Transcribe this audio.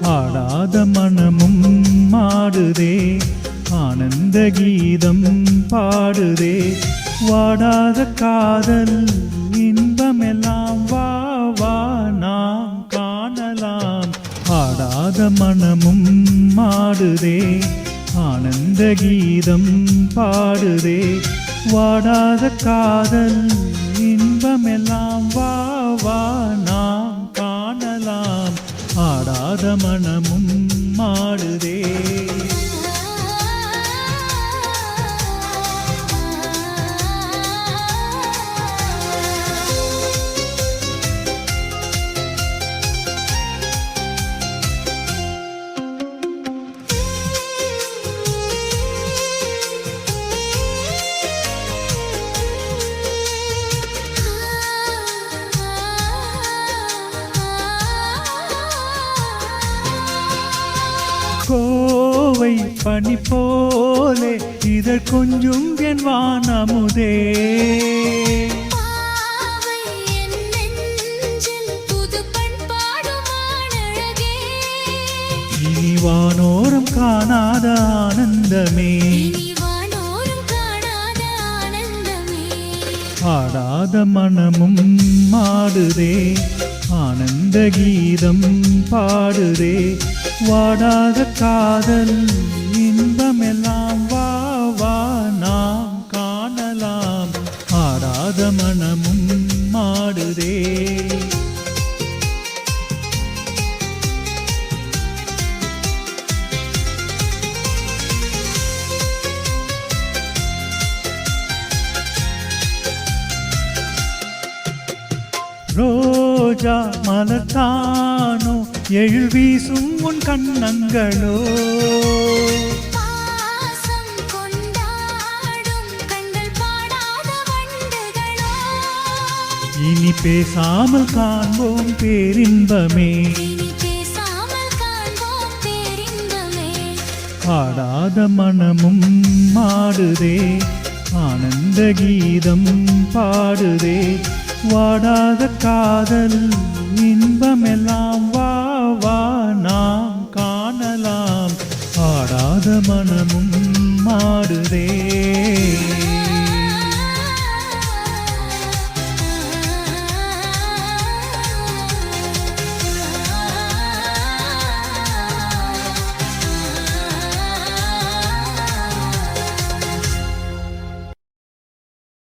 ஆடாத மனமும் மாடுதே, ஆனந்த கீதம் பாடுதே, வாடாத காதல் இன்பமெல்லாம் வா வா நாம் காணலாம். ஆடாத மனமும் மாடுதே, ஆனந்த கீதம் பாடுதே, வாடாத காதல் இன்பமெல்லாம் வா வா நாம் காணலாம். ஆடாத மனமும் மாடுதே. கோவை பனி போலே இதழ் கொஞ்சும் என் வானமுதே, இனி வானோரம் காணாத ஆனந்தமே, ஆடாத மனமும் மாடுதே, ஆனந்த கீதம் பாடுதே, வாடாத காதல் இன்பமெல்லாம் வா வா நாம் காணலாம். ஆடாத மனமும் மாடுதே. ரோஜா மலர்த்தானோ எழில் வீசும் உன் கண்ணங்களோ, இனி பேசாமல் காண்போம் பேரின்பமே, ஆடாத மனமும் மாடுதே, ஆனந்த கீதம் பாடுதே, வாடாத காதல் இன்பமெல்லாம் வா வா நாம் காணலாம். ஆடாத மனமும் மாடுதே.